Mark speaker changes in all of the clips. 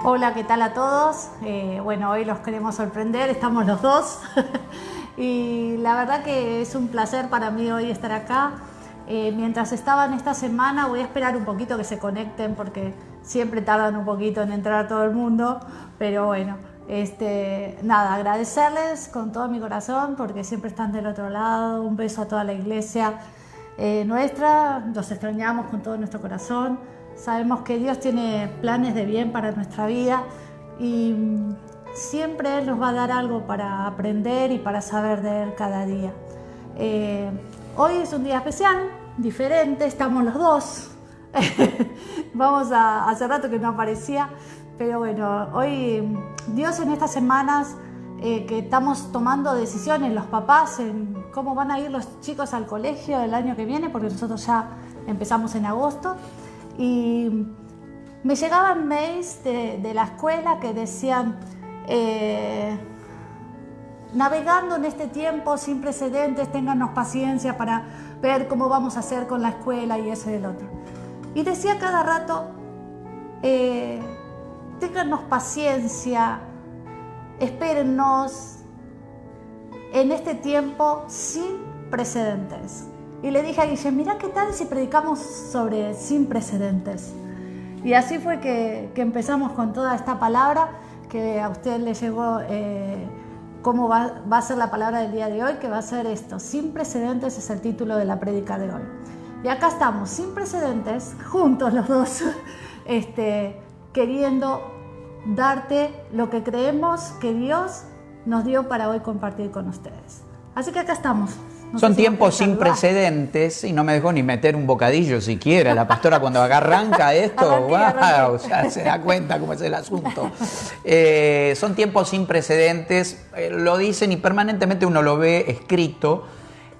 Speaker 1: Hola, ¿qué tal a todos? Bueno, hoy los queremos sorprender, estamos los dos y la verdad que es un placer para mí hoy estar acá. Mientras estaban esta semana voy a esperar un poquito que se conecten porque siempre tardan un poquito en entrar todo el mundo, pero bueno, nada, agradecerles con todo mi corazón porque siempre están del otro lado. Un beso a toda la iglesia nuestra, los extrañamos con todo nuestro corazón. Sabemos que Dios tiene planes de bien para nuestra vida y siempre Él nos va a dar algo para aprender y para saber de Él cada día. Hoy es un día especial, diferente, estamos los dos. Hace rato que no aparecía, pero bueno, hoy Dios en estas semanas que estamos tomando decisiones, los papás, en cómo van a ir los chicos al colegio el año que viene, porque nosotros ya empezamos en agosto. Y me llegaban mails de la escuela que decían navegando en este tiempo sin precedentes, téngannos paciencia para ver cómo vamos a hacer con la escuela y eso y el otro. Y decía cada rato, téngannos paciencia, espérennos en este tiempo sin precedentes. Y le dije a Guille, mirá qué tal si predicamos sobre sin precedentes. Y así fue que empezamos con toda esta palabra, que a usted le llegó cómo va a ser la palabra del día de hoy, que va a ser esto, sin precedentes es el título de la prédica de hoy. Y acá estamos, sin precedentes, juntos los dos, queriendo darte lo que creemos que Dios nos dio para hoy compartir con ustedes. Así que acá estamos. No
Speaker 2: Son tiempos sin precedentes y no me dejó ni meter un bocadillo siquiera. La pastora cuando arranca esto, wow, ya se da cuenta cómo es el asunto. Son tiempos sin precedentes, lo dicen y permanentemente uno lo ve escrito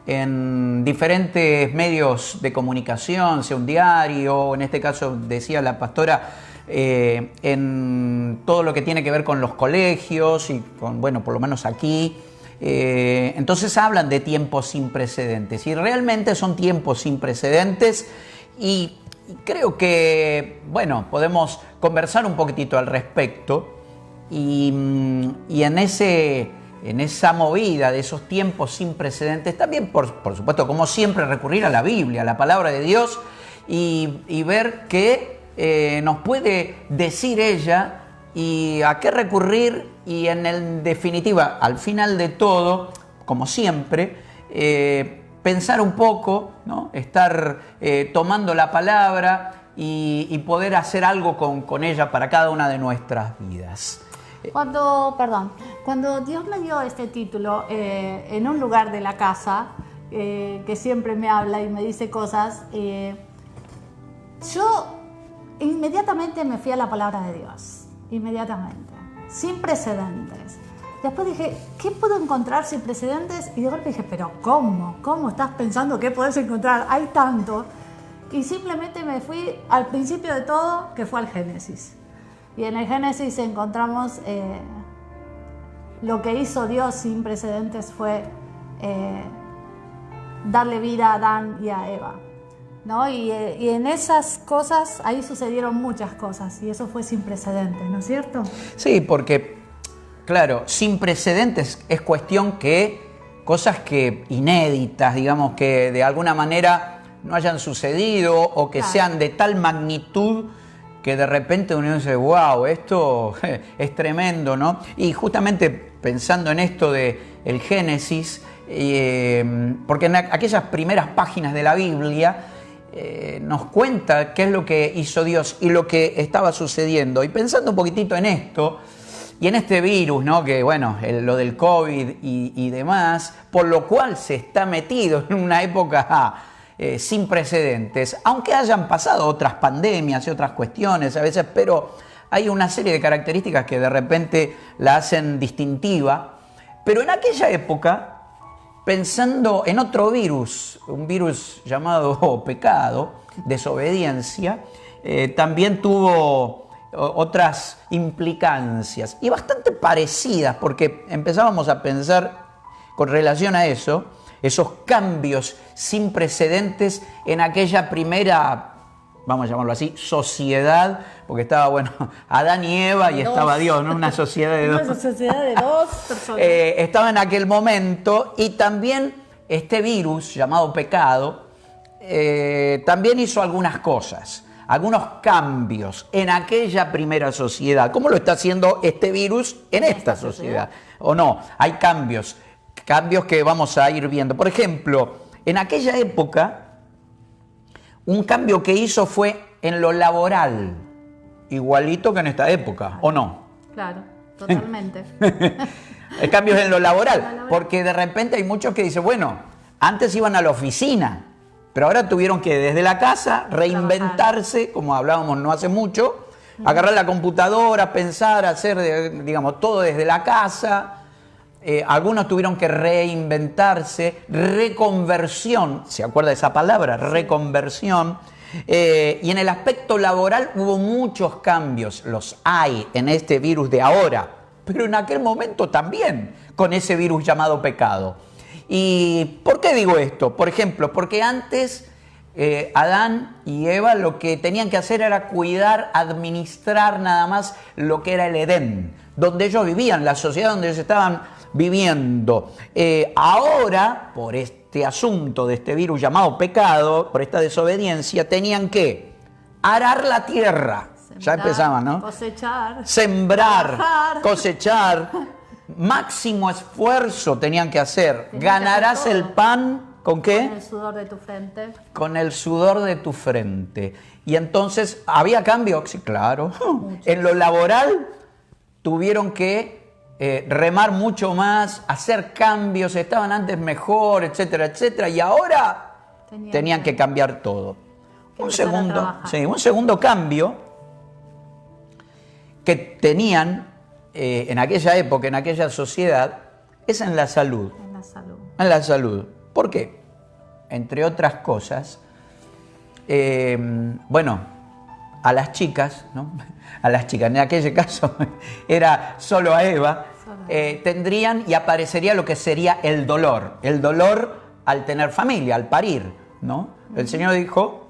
Speaker 2: en diferentes medios de comunicación, sea un diario, en este caso decía la pastora, en todo lo que tiene que ver con los colegios y con, bueno, por lo menos aquí. Entonces hablan de tiempos sin precedentes y realmente son tiempos sin precedentes y creo que, bueno, podemos conversar un poquitito al respecto y en esa movida de esos tiempos sin precedentes también, por supuesto, como siempre, recurrir a la Biblia, a la palabra de Dios y ver qué nos puede decir ella y a qué recurrir y en definitiva, al final de todo, como siempre, pensar un poco, ¿no? Estar tomando la palabra y poder hacer algo con ella para cada una de nuestras vidas.
Speaker 1: Cuando Dios me dio este título en un lugar de la casa, que siempre me habla y me dice cosas, yo inmediatamente me fui a la palabra de Dios, inmediatamente, sin precedentes. Después dije, ¿qué puedo encontrar sin precedentes? Y de golpe dije, pero ¿cómo? ¿Cómo estás pensando que podés encontrar? Hay tanto. Y simplemente me fui al principio de todo, que fue al Génesis. Y en el Génesis encontramos lo que hizo Dios sin precedentes fue darle vida a Adán y a Eva, ¿no? Y en esas cosas, ahí sucedieron muchas cosas y eso fue sin precedentes, ¿no es cierto?
Speaker 2: Sí, porque, claro, sin precedentes es cuestión que cosas que inéditas, digamos, que de alguna manera no hayan sucedido o que sean de tal magnitud que de repente uno dice, wow, esto es tremendo, ¿no? Y justamente pensando en esto del Génesis, porque en aquellas primeras páginas de la Biblia nos cuenta qué es lo que hizo Dios y lo que estaba sucediendo. Y pensando un poquitito en esto y en este virus, ¿no? Que bueno, lo del COVID y demás, por lo cual se está metido en una época sin precedentes, aunque hayan pasado otras pandemias y otras cuestiones a veces, pero hay una serie de características que de repente la hacen distintiva. Pero en aquella época, pensando en otro virus, un virus llamado pecado, desobediencia, también tuvo otras implicancias y bastante parecidas, porque empezábamos a pensar con relación a eso, esos cambios sin precedentes en aquella primera vamos a llamarlo así, sociedad, porque estaba, bueno, Adán y Eva y estaba Dios, ¿no? Una sociedad de dos.
Speaker 1: Una sociedad de dos personas.
Speaker 2: Estaba en aquel momento, y también este virus llamado pecado también hizo algunas cosas, algunos cambios en aquella primera sociedad. ¿Cómo lo está haciendo este virus en esta sociedad? ¿O no? Hay cambios que vamos a ir viendo. Por ejemplo, en aquella época, un cambio que hizo fue en lo laboral, igualito que en esta época, ¿o no?
Speaker 1: Claro, totalmente.
Speaker 2: Cambios en lo laboral, porque de repente hay muchos que dicen, bueno, antes iban a la oficina, pero ahora tuvieron que desde la casa reinventarse, como hablábamos no hace mucho, agarrar la computadora, pensar, hacer, digamos, todo desde la casa. Algunos tuvieron que reinventarse, reconversión, ¿se acuerda de esa palabra? Reconversión. Y en el aspecto laboral hubo muchos cambios, los hay en este virus de ahora, pero en aquel momento también, con ese virus llamado pecado. ¿Y por qué digo esto? Por ejemplo, porque antes Adán y Eva lo que tenían que hacer era cuidar, administrar nada más lo que era el Edén, donde ellos vivían, la sociedad donde ellos estaban viviendo. Ahora, por este asunto de este virus llamado pecado, por esta desobediencia, tenían que arar la tierra. Sembrar, ya empezaban, ¿no?
Speaker 1: Cosechar.
Speaker 2: Sembrar,
Speaker 1: trabajar,
Speaker 2: cosechar. Máximo esfuerzo tenían que hacer. Ganarás el pan, ¿con qué?
Speaker 1: Con el sudor de tu frente.
Speaker 2: Con el sudor de tu frente. Y entonces, ¿había cambio? Sí, claro. En lo laboral tuvieron que remar mucho más, hacer cambios, estaban antes mejor, etcétera, etcétera, y ahora tenían que cambiar todo. Un segundo cambio que tenían en aquella época, en aquella sociedad, es en la salud.
Speaker 1: En la salud.
Speaker 2: En la salud. ¿Por qué? Entre otras cosas, bueno, a las chicas, ¿no? A las chicas, en aquel caso era solo a Eva, tendrían y aparecería lo que sería el dolor al tener familia, al parir, ¿no? El Señor dijo,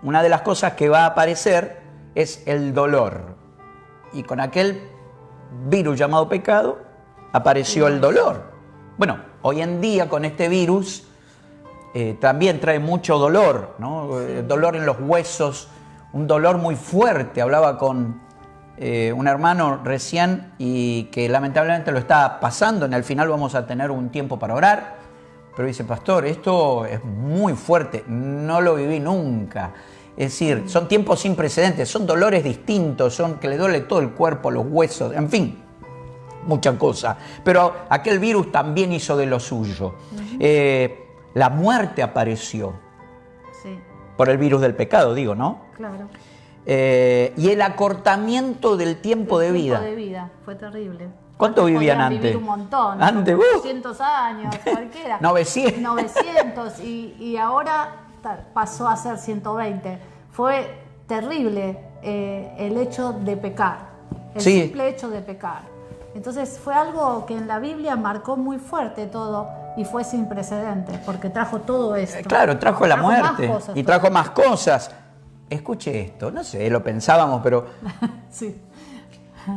Speaker 2: una de las cosas que va a aparecer es el dolor. Y con aquel virus llamado pecado apareció el dolor. Bueno, hoy en día con este virus también trae mucho dolor, ¿no? Dolor en los huesos, un dolor muy fuerte. Hablaba con un hermano recién y que lamentablemente lo está pasando. En el final vamos a tener un tiempo para orar, pero dice, pastor, esto es muy fuerte, no lo viví nunca. Es decir, son tiempos sin precedentes, son dolores distintos, son que le duele todo el cuerpo, los huesos, en fin, mucha cosa. Pero aquel virus también hizo de lo suyo. La muerte apareció.
Speaker 1: Sí.
Speaker 2: Por el virus del pecado, digo, ¿no?
Speaker 1: Claro.
Speaker 2: Y el acortamiento del tiempo de vida.
Speaker 1: El tiempo de vida fue terrible.
Speaker 2: ¿Cuánto vivían
Speaker 1: Podían
Speaker 2: antes?
Speaker 1: Vivir un montón.
Speaker 2: Antes,
Speaker 1: 200 años, cualquiera.
Speaker 2: 900.
Speaker 1: 900 y ahora pasó a ser 120. Fue terrible el hecho de pecar, el simple hecho de pecar. Entonces fue algo que en la Biblia marcó muy fuerte todo y fue sin precedentes, porque trajo todo esto.
Speaker 2: Claro, trajo la muerte
Speaker 1: más cosas,
Speaker 2: y trajo más cosas. Escuche esto, no sé, lo pensábamos, pero
Speaker 1: sí.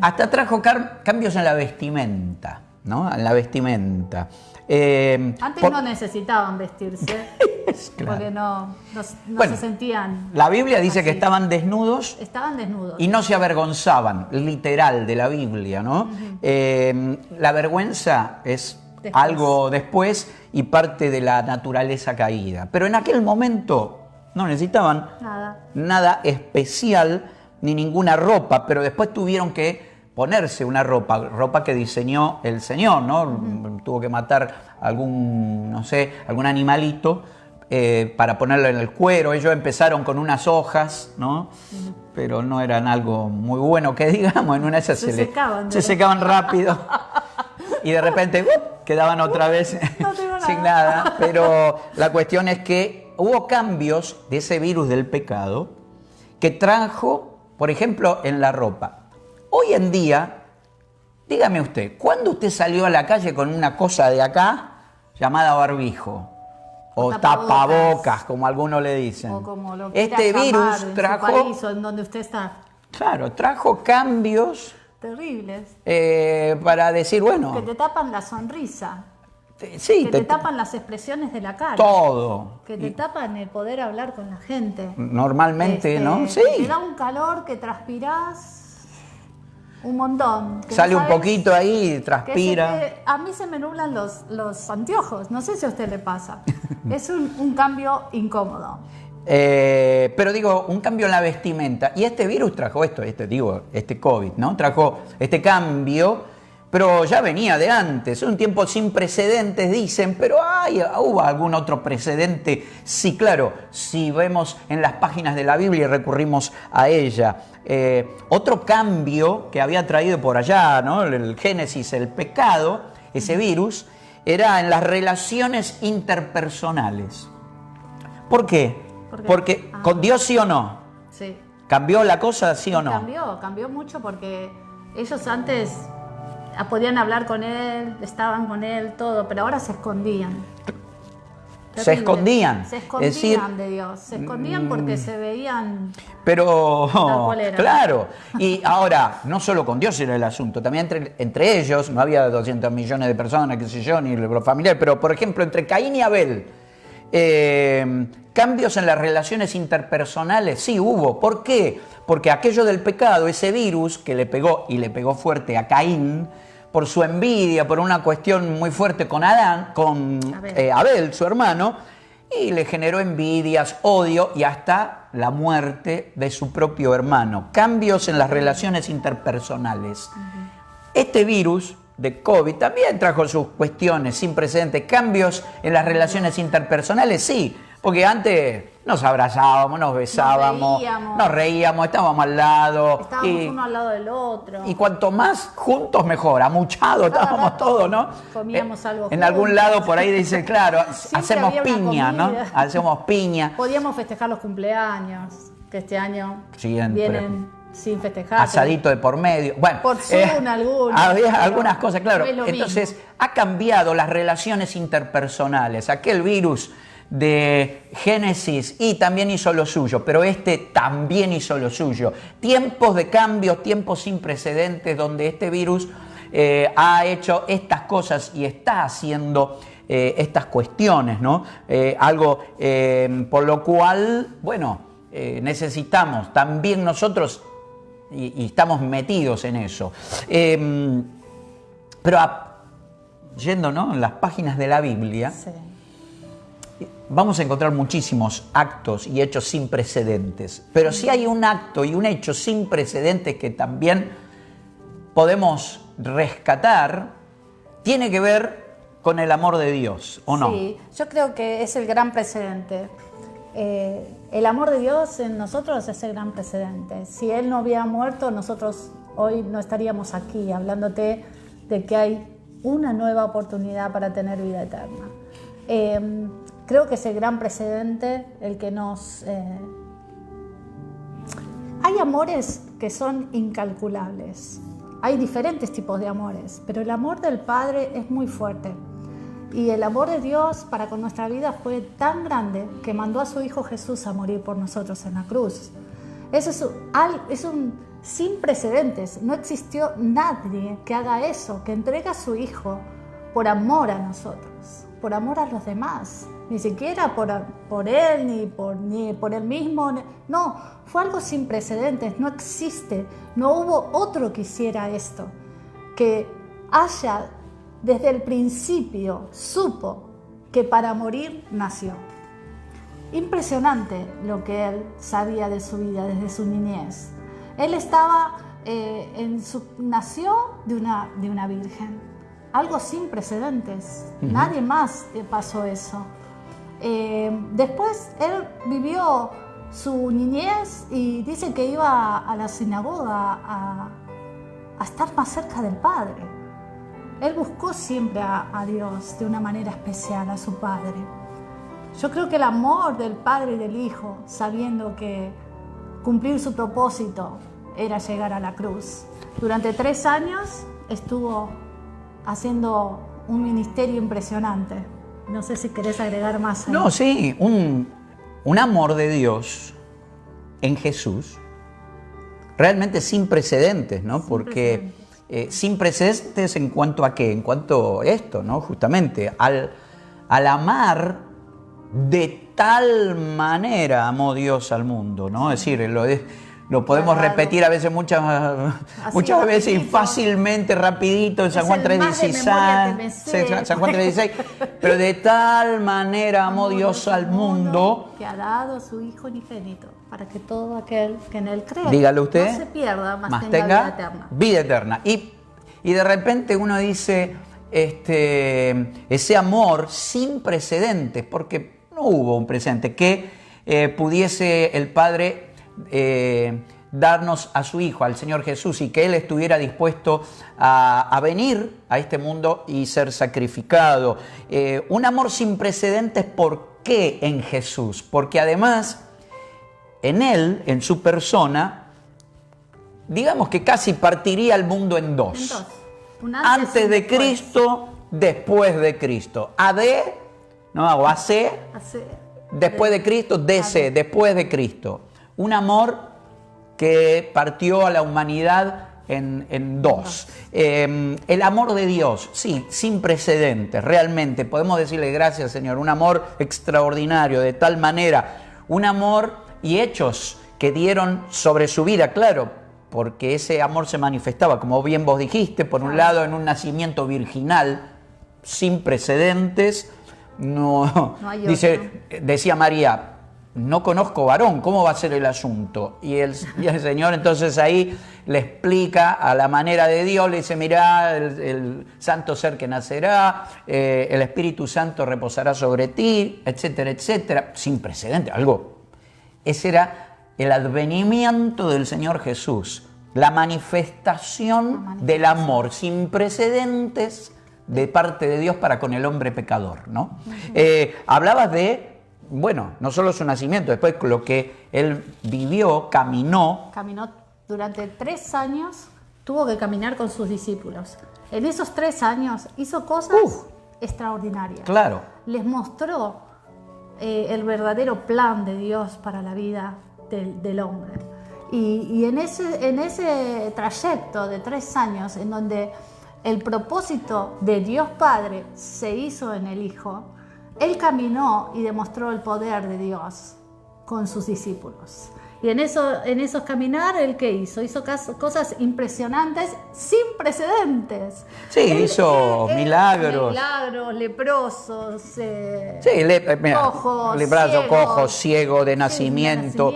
Speaker 2: Hasta trajo cambios en la vestimenta, ¿no? En la vestimenta.
Speaker 1: Antes no necesitaban vestirse,
Speaker 2: claro.
Speaker 1: Porque no
Speaker 2: Bueno,
Speaker 1: se sentían.
Speaker 2: La Biblia dice
Speaker 1: así.
Speaker 2: que estaban desnudos.
Speaker 1: Estaban desnudos.
Speaker 2: Y no se avergonzaban, literal, de la Biblia, ¿no? La vergüenza es algo después y parte de la naturaleza caída. Pero en aquel momento no necesitaban nada especial ni ninguna ropa, pero después tuvieron que ponerse una ropa que diseñó el Señor, ¿no? Tuvo que matar algún animalito para ponerlo en el cuero. Ellos empezaron con unas hojas, ¿no? Pero no eran algo muy bueno que digamos, en una de esas se secaban rápido y de repente quedaban otra vez sin nada. Pero la cuestión es que hubo cambios de ese virus del pecado que trajo, por ejemplo, en la ropa. Hoy en día, dígame usted, ¿cuándo usted salió a la calle con una cosa de acá llamada barbijo? o tapabocas, como algunos le dicen.
Speaker 1: O como lo quiera
Speaker 2: Este
Speaker 1: llamar
Speaker 2: virus
Speaker 1: en
Speaker 2: trajo,
Speaker 1: su país o en donde usted está.
Speaker 2: claro, trajo cambios
Speaker 1: Terribles.
Speaker 2: para decir, bueno,
Speaker 1: Que te tapan la sonrisa.
Speaker 2: sí,
Speaker 1: Que te tapan las expresiones de la cara.
Speaker 2: todo.
Speaker 1: Que te tapan el poder hablar con la gente.
Speaker 2: Normalmente, ¿no? Sí.
Speaker 1: Te da un calor que transpirás un montón. Que
Speaker 2: Sale
Speaker 1: no
Speaker 2: un
Speaker 1: sabes
Speaker 2: poquito ahí,
Speaker 1: que
Speaker 2: transpira.
Speaker 1: a mí se me nublan los anteojos. No sé si a usted le pasa. Es un cambio incómodo.
Speaker 2: Pero digo, un cambio en la vestimenta. Y este virus trajo esto, este COVID, ¿no? Trajo este cambio, pero ya venía de antes. Un tiempo sin precedentes, dicen, pero hubo algún otro precedente. Sí, claro, si vemos en las páginas de la Biblia y recurrimos a ella. Otro cambio que había traído por allá, ¿no? El Génesis, el pecado, ese virus, era en las relaciones interpersonales. ¿Por qué? Porque con Dios sí o no.
Speaker 1: Sí.
Speaker 2: ¿Cambió la cosa sí o no?
Speaker 1: Cambió mucho porque ellos antes podían hablar con él, estaban con él, todo, pero ahora se escondían.
Speaker 2: Se
Speaker 1: Terrible.
Speaker 2: escondían.
Speaker 1: Se escondían
Speaker 2: Es decir,
Speaker 1: de Dios, se escondían porque se veían.
Speaker 2: pero,
Speaker 1: tal cual era.
Speaker 2: claro. Y ahora, no solo con Dios era el asunto, también entre ellos, no había 200 millones de personas, qué sé yo, ni los familiares, pero por ejemplo, entre Caín y Abel, cambios en las relaciones interpersonales, sí hubo. ¿Por qué? Porque aquello del pecado, ese virus que le pegó, y le pegó fuerte a Caín, por su envidia, por una cuestión muy fuerte con Abel, su hermano, y le generó envidias, odio y hasta la muerte de su propio hermano. Cambios en las relaciones interpersonales. Este virus de COVID también trajo sus cuestiones sin precedentes. Cambios en las relaciones interpersonales, sí, porque antes nos abrazábamos, nos besábamos, nos reíamos, estábamos al lado.
Speaker 1: Estábamos uno al lado del otro.
Speaker 2: Y cuanto más juntos, mejor. Amuchados estábamos todos, ¿no?
Speaker 1: Comíamos algo
Speaker 2: En
Speaker 1: juntos.
Speaker 2: algún lado por ahí dice, claro, hacemos
Speaker 1: había una
Speaker 2: piña, ¿no?
Speaker 1: comida.
Speaker 2: Hacemos piña.
Speaker 1: Podíamos festejar los cumpleaños, que este año
Speaker 2: Siempre.
Speaker 1: vienen sin festejar.
Speaker 2: Asadito de por medio. Bueno,
Speaker 1: Por Zoom algunas.
Speaker 2: había algunas cosas, claro.
Speaker 1: No es lo
Speaker 2: Entonces, ha cambiado las relaciones interpersonales. Aquel virus de Génesis y también hizo lo suyo, pero este también hizo lo suyo. Tiempos de cambio, tiempos sin precedentes, donde este virus ha hecho estas cosas y está haciendo estas cuestiones, ¿no? Algo por lo cual, bueno, necesitamos también nosotros, y estamos metidos en eso. Pero yendo, ¿no?, en las páginas de la Biblia,
Speaker 1: Sí.
Speaker 2: vamos a encontrar muchísimos actos y hechos sin precedentes. Pero si hay un acto y un hecho sin precedentes que también podemos rescatar, tiene que ver con el amor de Dios, ¿o no?
Speaker 1: Sí, yo creo que es el gran precedente. El amor de Dios en nosotros es el gran precedente. Si Él no hubiera muerto, nosotros hoy no estaríamos aquí hablándote de que hay una nueva oportunidad para tener vida eterna. Creo que es el gran precedente el que nos... Hay amores que son incalculables. Hay diferentes tipos de amores, pero el amor del Padre es muy fuerte. Y el amor de Dios para con nuestra vida fue tan grande que mandó a su Hijo Jesús a morir por nosotros en la cruz. Eso es un sin precedentes. No existió nadie que haga eso, que entregue a su Hijo por amor a nosotros, por amor a los demás. Ni siquiera por Él, ni por Él mismo. No, fue algo sin precedentes. No existe. No hubo otro que hiciera esto. Que haya desde el principio supo que para morir nació. Impresionante lo que Él sabía de su vida desde su niñez. Él estaba, nació de una virgen. Algo sin precedentes. Nadie más pasó eso. Después Él vivió su niñez y dice que iba a la sinagoga a estar más cerca del Padre. Él buscó siempre a Dios de una manera especial, a su Padre. Yo creo que el amor del Padre y del Hijo, sabiendo que cumplir su propósito era llegar a la cruz. Durante 3 años estuvo haciendo un ministerio impresionante. No sé si querés agregar más.
Speaker 2: No, sí, un amor de Dios en Jesús, realmente sin precedentes, ¿no? Porque sin precedentes en cuanto a qué, en cuanto a esto, ¿no? Justamente, al amar de tal manera amó Dios al mundo, ¿no? Es decir, lo podemos repetir a veces muchas veces y fácilmente, rapidito, en San Juan 3:16, San Juan 3:16, pero de tal manera amó Dios al mundo
Speaker 1: que ha dado a su Hijo unigénito, para que todo aquel que en él cree
Speaker 2: dígalo usted,
Speaker 1: no se pierda, mas tenga vida eterna.
Speaker 2: Vida eterna. Y de repente uno dice, ese amor sin precedentes, porque no hubo un precedente, que pudiese el Padre darnos a su Hijo, al Señor Jesús, y que Él estuviera dispuesto a venir a este mundo y ser sacrificado. Un amor sin precedentes, ¿por qué en Jesús? Porque además, en Él, en su persona, digamos que casi partiría el mundo en dos. Antes de Cristo, después de Cristo. AD, ¿no? O AC, después de Cristo, DC, después de Cristo. Un amor que partió a la humanidad en dos. El amor de Dios, sí, sin precedentes, realmente. Podemos decirle gracias, Señor. Un amor extraordinario, de tal manera. Un amor y hechos que dieron sobre su vida, claro, porque ese amor se manifestaba, como bien vos dijiste, por un lado en un nacimiento virginal, sin precedentes. No decía María, no conozco varón, ¿cómo va a ser el asunto? Y el Señor entonces ahí le explica a la manera de Dios, le dice, mirá, el santo ser que nacerá, el Espíritu Santo reposará sobre ti, etcétera, etcétera, sin precedentes, algo. Ese era el advenimiento del Señor Jesús, la manifestación del amor sin precedentes de parte de Dios para con el hombre pecador, ¿no? Hablabas de, bueno, no solo su nacimiento, después lo que él vivió, caminó
Speaker 1: durante 3 años, tuvo que caminar con sus discípulos. En esos 3 años hizo cosas extraordinarias.
Speaker 2: Claro.
Speaker 1: Les mostró el verdadero plan de Dios para la vida del hombre. Y en ese trayecto de 3 años, en donde el propósito de Dios Padre se hizo en el Hijo, Él caminó y demostró el poder de Dios con sus discípulos. Y en esos caminar, ¿Él qué hizo? Hizo cosas impresionantes, sin precedentes.
Speaker 2: Sí, hizo milagros.
Speaker 1: Milagros, leprosos,
Speaker 2: cojos, ciego de nacimiento.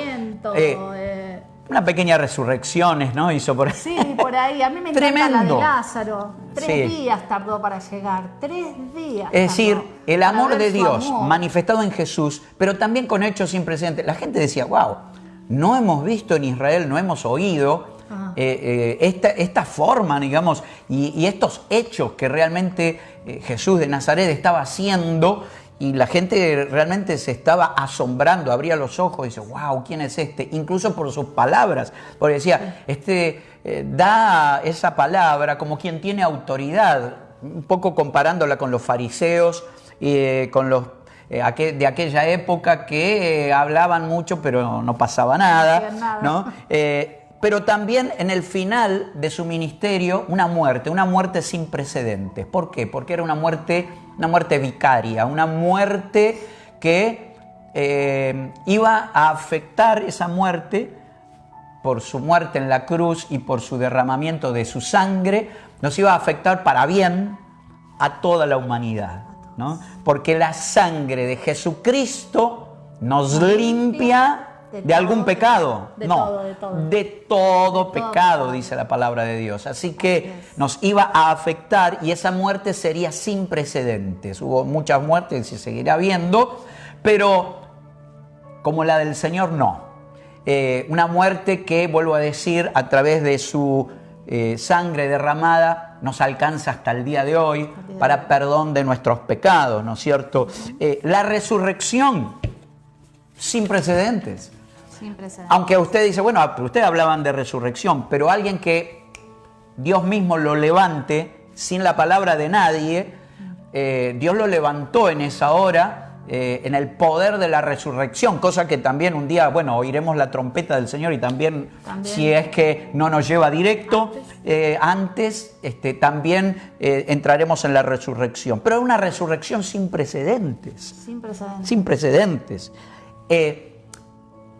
Speaker 2: Una pequeña resurrecciones, ¿no? Hizo por ahí.
Speaker 1: Sí, por ahí. A mí me encanta la de Lázaro. 3 días tardó para llegar. 3 días.
Speaker 2: Es decir, el amor de Dios manifestado en Jesús, pero también con hechos sin precedentes. La gente decía, wow, no hemos visto en Israel, no hemos oído esta forma, digamos, y estos hechos que realmente Jesús de Nazaret estaba haciendo. Y la gente realmente se estaba asombrando, abría los ojos y dice, wow, ¿quién es este? Incluso por sus palabras, porque decía, da esa palabra como quien tiene autoridad, un poco comparándola con los fariseos, con los de aquella época que hablaban mucho pero no pasaba nada, ¿no? Pero también en el final de su ministerio una muerte sin precedentes. ¿Por qué? Porque era una muerte vicaria, una muerte que iba a afectar esa muerte por su muerte en la cruz y por su derramamiento de su sangre, nos iba a afectar para bien a toda la humanidad, ¿no? Porque la sangre de Jesucristo nos limpia de algún pecado. De todo pecado, dice la palabra de Dios. Así que nos iba a afectar y esa muerte sería sin precedentes. Hubo muchas muertes y se seguirá viendo, pero como la del Señor, no. Una muerte que, vuelvo a decir, a través de su sangre derramada nos alcanza hasta el día de hoy para perdón de nuestros pecados, ¿no es cierto? La resurrección sin precedentes. Aunque usted dice, bueno, ustedes hablaban de resurrección, pero alguien que Dios mismo lo levante sin la palabra de nadie, Dios lo levantó en esa hora, en el poder de la resurrección, cosa que también un día, bueno, oiremos la trompeta del Señor y también. Si es que no nos lleva directo, antes también entraremos en la resurrección. Pero una resurrección sin precedentes.
Speaker 1: Sin precedentes.
Speaker 2: Sin precedentes.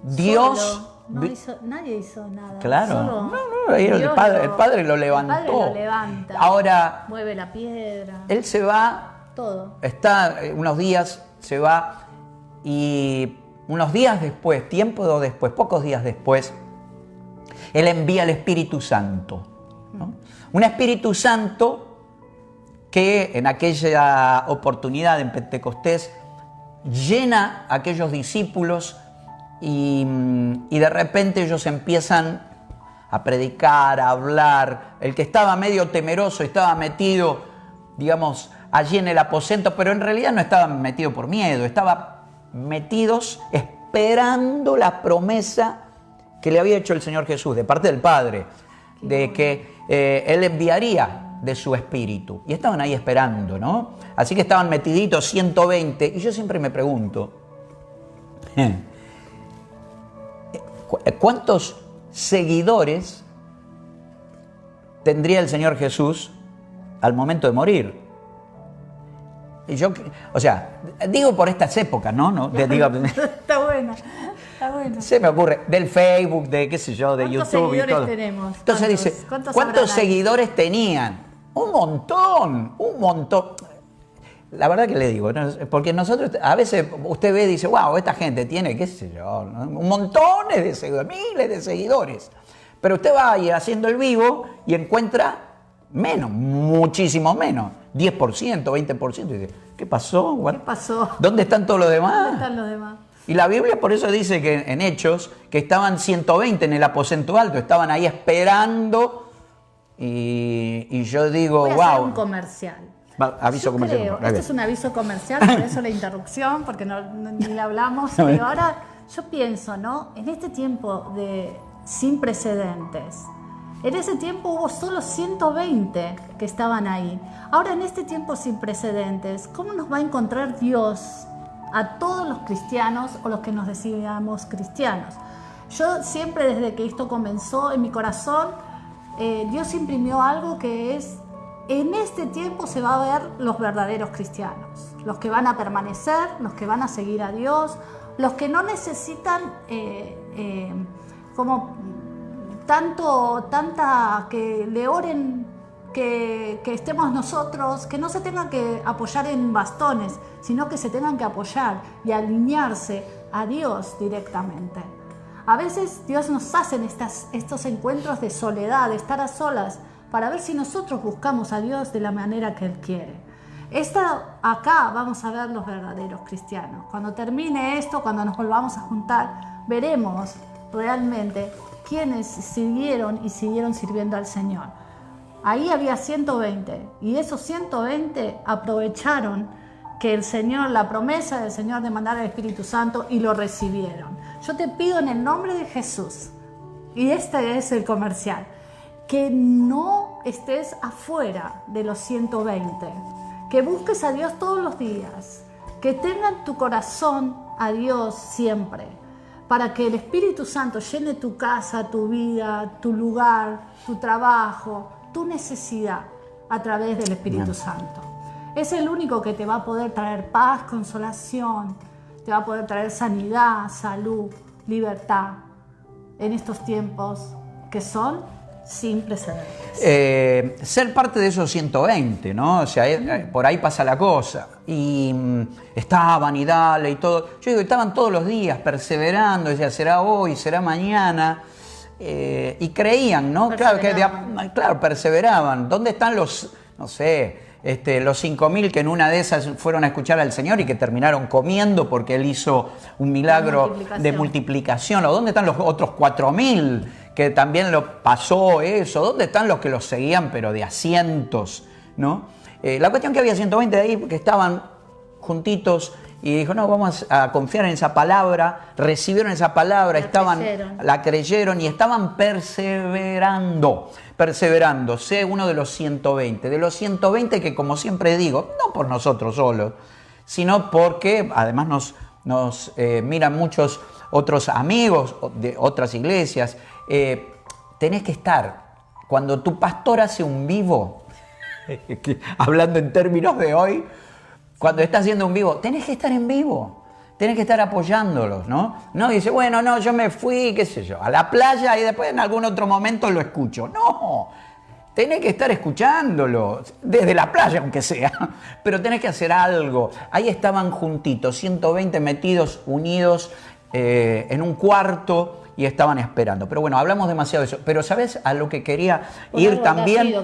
Speaker 2: Dios...
Speaker 1: Solo. Nadie hizo nada.
Speaker 2: Claro.
Speaker 1: Solo
Speaker 2: el Padre lo levantó.
Speaker 1: El Padre lo levanta.
Speaker 2: Ahora,
Speaker 1: mueve la piedra.
Speaker 2: Él se va.
Speaker 1: Todo.
Speaker 2: Está unos días, se va, y unos días después, tiempo después, pocos días después, Él envía el Espíritu Santo, ¿no? Un Espíritu Santo que en aquella oportunidad en Pentecostés llena a aquellos discípulos y de repente ellos empiezan a predicar, a hablar. El que estaba medio temeroso, estaba metido, digamos, allí en el aposento, pero en realidad no estaban metidos por miedo, estaban metidos esperando la promesa que le había hecho el Señor Jesús de parte del Padre, de que Él enviaría de su Espíritu. Y estaban ahí esperando, ¿no? Así que estaban metiditos 120, y yo siempre me pregunto, ¿cuántos seguidores tendría el Señor Jesús al momento de morir? Y yo, o sea, digo por estas épocas, ¿no?
Speaker 1: Está buena, está buena.
Speaker 2: Se me ocurre, del Facebook, de qué sé yo, de YouTube y todo.
Speaker 1: Tenemos?
Speaker 2: Entonces dice, ¿cuántos seguidores tenían? Un montón. La verdad que le digo, ¿no? Porque nosotros, a veces usted ve y dice, wow, esta gente tiene, qué sé yo, ¿no? Un montón de seguidores, miles de seguidores. Pero usted va ahí haciendo el vivo y encuentra menos, muchísimo menos. 10%, 20%. Y dice, ¿qué pasó?
Speaker 1: ¿Qué pasó?
Speaker 2: ¿Dónde están todos los demás?
Speaker 1: ¿Dónde están los demás?
Speaker 2: Y la Biblia por eso dice que en Hechos, que estaban 120 en el aposento alto, estaban ahí esperando, y yo digo,
Speaker 1: Voy a
Speaker 2: wow.
Speaker 1: hacer un comercial.
Speaker 2: Aviso comercial.
Speaker 1: Creo, este es un aviso comercial, por eso la interrupción, porque ni la hablamos. Pero ahora yo pienso, ¿no? En este tiempo sin precedentes, en ese tiempo hubo solo 120 que estaban ahí. Ahora en este tiempo sin precedentes, ¿cómo nos va a encontrar Dios a todos los cristianos o los que nos decíamos cristianos? Yo siempre, desde que esto comenzó en mi corazón, Dios imprimió algo que es: en este tiempo se va a ver los verdaderos cristianos, los que van a permanecer, los que van a seguir a Dios, los que no necesitan tanta que le oren, que estemos nosotros, que no se tengan que apoyar en bastones, sino que se tengan que apoyar y alinearse a Dios directamente. A veces Dios nos hace estos encuentros de soledad, de estar a solas, para ver si nosotros buscamos a Dios de la manera que Él quiere. Acá vamos a ver los verdaderos cristianos. Cuando termine esto, cuando nos volvamos a juntar, veremos realmente quienes siguieron sirviendo al Señor. Ahí había 120, y esos 120 aprovecharon que el Señor, la promesa del Señor de mandar al Espíritu Santo, y lo recibieron. Yo te pido en el nombre de Jesús, y este es el comercial, que no estés afuera de los 120, que busques a Dios todos los días, que tengan tu corazón a Dios siempre, para que el Espíritu Santo llene tu casa, tu vida, tu lugar, tu trabajo, tu necesidad a través del Espíritu Santo. Es el único que te va a poder traer paz, consolación, te va a poder traer sanidad, salud, libertad en estos tiempos que son sin precedentes.
Speaker 2: Ser parte de esos 120, ¿no? O sea, por ahí pasa la cosa. Y estaban y dale y todo. Yo digo, estaban todos los días perseverando, decía, será hoy, será mañana. Y creían, ¿no? Claro, perseveraban. ¿Dónde están los, no sé, los 5.000 que en una de esas fueron a escuchar al Señor y que terminaron comiendo porque Él hizo un milagro de multiplicación? ¿O dónde están los otros 4.000 que también lo pasó eso? ¿Dónde están los que los seguían, pero de a cientos, ¿no? La cuestión que había 120 de ahí que estaban juntitos y dijo, no, vamos a confiar en esa palabra. Recibieron esa palabra, la creyeron y estaban perseverando. Sé uno de los 120. De los 120 que, como siempre digo, no por nosotros solos, sino porque además nos miran muchos otros amigos de otras iglesias. Tenés que estar. Cuando tu pastor hace un vivo, hablando en términos de hoy, cuando está haciendo un vivo, tenés que estar en vivo. Tenés que estar apoyándolos, ¿no? No dice, bueno, no, yo me fui, qué sé yo, a la playa y después en algún otro momento lo escucho. No, tenés que estar escuchándolo, desde la playa aunque sea, pero tenés que hacer algo. Ahí estaban juntitos, 120 metidos, unidos en un cuarto y estaban esperando. Pero bueno, hablamos demasiado de eso. Pero ¿sabes a lo que quería ir también?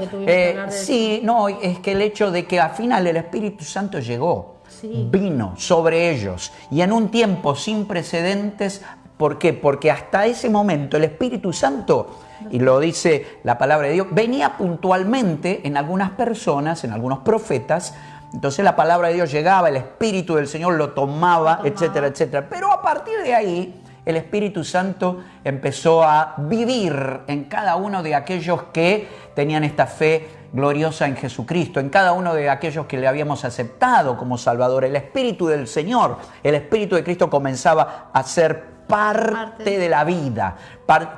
Speaker 2: Sí, no, es que el hecho de que al final el Espíritu Santo llegó. Sí. Vino sobre ellos y en un tiempo sin precedentes. ¿Por qué? Porque hasta ese momento el Espíritu Santo, y lo dice la palabra de Dios, venía puntualmente en algunas personas, en algunos profetas. Entonces la palabra de Dios llegaba, el Espíritu del Señor lo tomaba, etcétera, etcétera. Pero a partir de ahí el Espíritu Santo empezó a vivir en cada uno de aquellos que tenían esta fe gloriosa en Jesucristo, en cada uno de aquellos que le habíamos aceptado como Salvador. El Espíritu del Señor, el Espíritu de Cristo comenzaba a ser parte de la vida,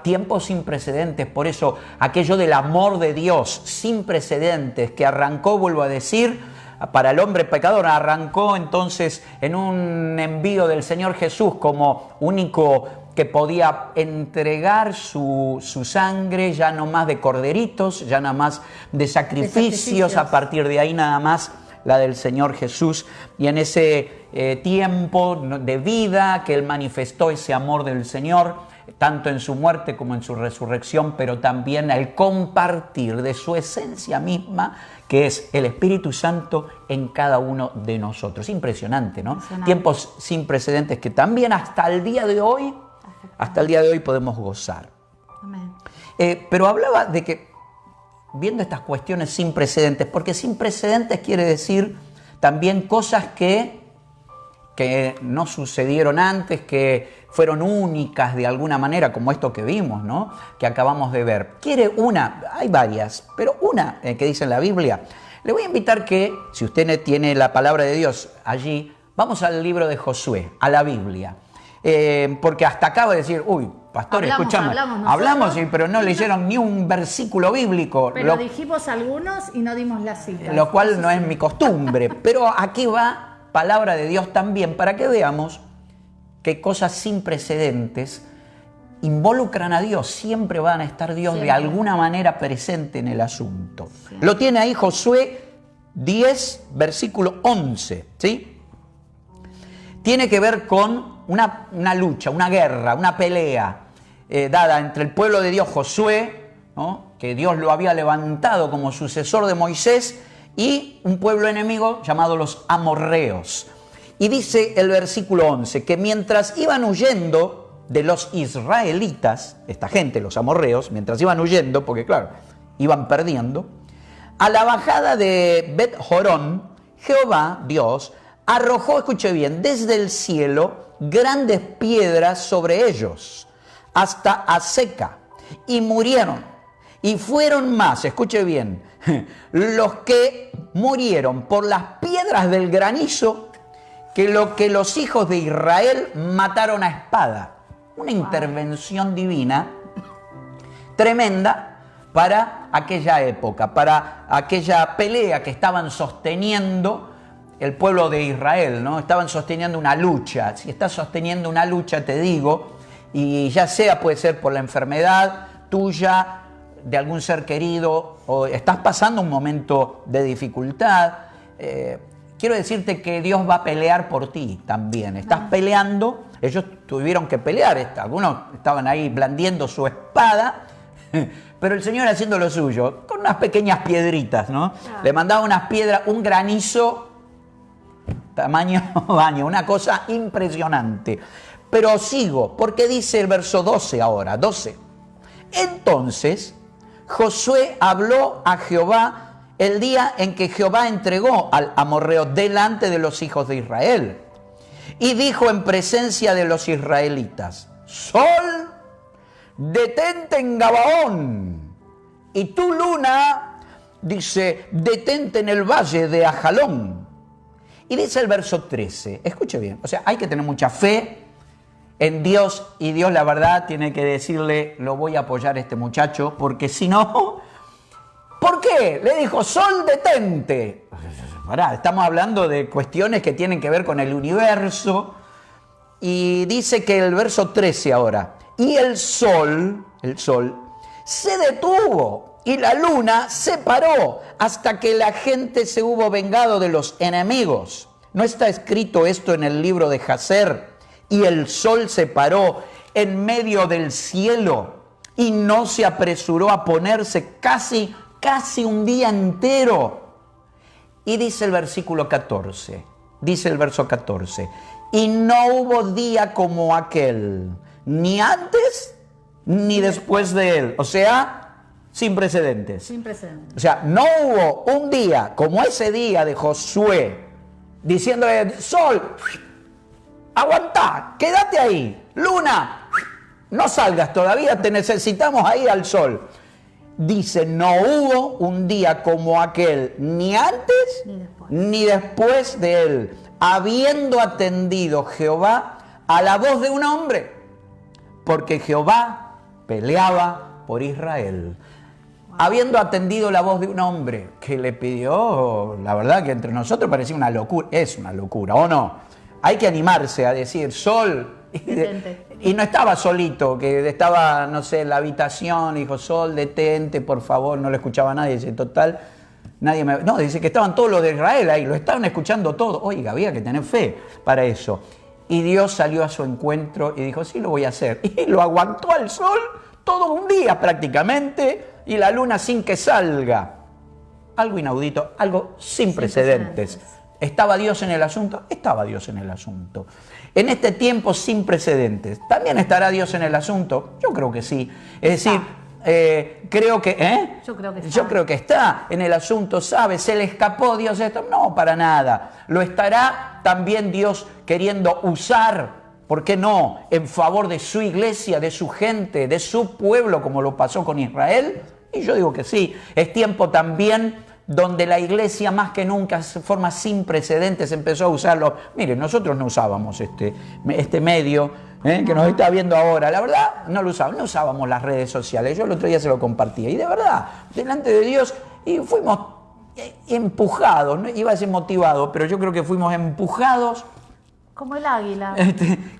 Speaker 2: tiempos sin precedentes. Por eso aquello del amor de Dios sin precedentes que arrancó, vuelvo a decir, para el hombre pecador, arrancó entonces en un envío del Señor Jesús como único que podía entregar su sangre, ya no más de corderitos, ya nada más de sacrificios, a partir de ahí nada más la del Señor Jesús. Y en ese tiempo de vida que Él manifestó ese amor del Señor, tanto en su muerte como en su resurrección, pero también al compartir de su esencia misma, que es el Espíritu Santo en cada uno de nosotros. Impresionante, ¿no? Tiempos sin precedentes que también hasta el día de hoy podemos gozar. Amén. Pero hablaba de que, viendo estas cuestiones sin precedentes, porque sin precedentes quiere decir también cosas que no sucedieron antes, que fueron únicas de alguna manera, como esto que vimos, ¿no? Que acabamos de ver. Quiere una, hay varias, pero una que dice en la Biblia. Le voy a invitar que, si usted tiene la palabra de Dios allí, vamos al libro de Josué, a la Biblia. Porque hasta acaba de decir, uy, pastor, escúchame, hablamos, sí, pero no leyeron ni un versículo bíblico.
Speaker 1: Pero dijimos algunos y no dimos las citas.
Speaker 2: Lo cual no es mi costumbre, pero aquí va palabra de Dios también para que veamos que cosas sin precedentes involucran a Dios, siempre van a estar Dios de alguna manera presente en el asunto. Sí. Lo tiene ahí Josué 10, versículo 11, ¿sí? Tiene que ver con una lucha, una guerra, una pelea dada entre el pueblo de Dios, Josué, ¿no? Que Dios lo había levantado como sucesor de Moisés, y un pueblo enemigo llamado los amorreos. Y dice el versículo 11 que mientras iban huyendo de los israelitas, esta gente, los amorreos, mientras iban huyendo, porque claro, iban perdiendo, a la bajada de Bet-Jorón, Jehová, Dios, arrojó, escuche bien, desde el cielo grandes piedras sobre ellos, hasta Aseca, y murieron. Y fueron más, escuche bien, los que murieron por las piedras del granizo que lo que los hijos de Israel mataron a espada. Una intervención divina tremenda para aquella época, para aquella pelea que estaban sosteniendo el pueblo de Israel, ¿no? Estaban sosteniendo una lucha. Si estás sosteniendo una lucha, te digo, y ya sea puede ser por la enfermedad tuya, de algún ser querido, o estás pasando un momento de dificultad, quiero decirte que Dios va a pelear por ti también. Estás peleando, ellos tuvieron que pelear, algunos estaban ahí blandiendo su espada, pero el Señor haciendo lo suyo, con unas pequeñas piedritas, ¿no? Le mandaba unas piedras, un granizo tamaño baño, una cosa impresionante. Pero sigo, porque dice el verso 12 ahora, 12. Entonces Josué habló a Jehová el día en que Jehová entregó al amorreo delante de los hijos de Israel. y dijo en presencia de los israelitas: Sol, detente en Gabaón, y tú, luna, dice, detente en el valle de Ajalón. Y dice el verso 13, escuche bien, o sea, hay que tener mucha fe en Dios, y Dios, la verdad, tiene que decirle: lo voy a apoyar a este muchacho, porque si no... ¿Por qué? Le dijo: Sol, detente. Pará, estamos hablando de cuestiones que tienen que ver con el universo. Y dice que el verso 13 ahora: y el sol se detuvo y la luna se paró hasta que la gente se hubo vengado de los enemigos. ¿No está escrito esto en el libro de Jacer? Y el sol se paró en medio del cielo y no se apresuró a ponerse casi un día entero. Y dice el versículo 14, dice el verso 14: y no hubo día como aquel, ni antes ni después de él. O sea, sin precedentes.
Speaker 1: Sin precedentes.
Speaker 2: O sea, no hubo un día como ese día de Josué, diciéndole: Sol, aguantá, quédate ahí. Luna, no salgas todavía, te necesitamos ahí al sol. Dice: no hubo un día como aquel, ni antes ni después de él, habiendo atendido Jehová a la voz de un hombre, porque Jehová peleaba por Israel. Habiendo atendido la voz de un hombre que le pidió, la verdad que entre nosotros parecía una locura, es una locura, ¿o no? Hay que animarse a decir: Sol. Y no estaba solito, que estaba, no sé, en la habitación, dijo: Sol, detente, por favor, no lo escuchaba nadie. Dice: total, nadie me... No, dice que estaban todos los de Israel ahí, lo estaban escuchando todo. Oiga, había que tener fe para eso. Y Dios salió a su encuentro y dijo: sí, lo voy a hacer. Y lo aguantó al sol todo un día prácticamente, y la luna sin que salga. Algo inaudito, algo sin precedentes. ¿Estaba Dios en el asunto? Estaba Dios en el asunto. En este tiempo sin precedentes, ¿también estará Dios en el asunto? Yo creo que sí. Es decir, creo que... Yo creo que está en el asunto, ¿sabe? ¿Se le escapó Dios esto? No, para nada. Lo estará también Dios queriendo usar, ¿por qué no?, en favor de su iglesia, de su gente, de su pueblo, como lo pasó con Israel. Y yo digo que sí. Es tiempo también donde la iglesia más que nunca, de forma sin precedentes, empezó a usarlo. Miren, nosotros no usábamos este medio que nos está viendo ahora. La verdad, no lo usábamos, no usábamos las redes sociales. Yo el otro día se lo compartía. Y de verdad, delante de Dios, y fuimos empujados, ¿no? Iba a decir motivados, pero yo creo que fuimos empujados.
Speaker 1: Como el águila.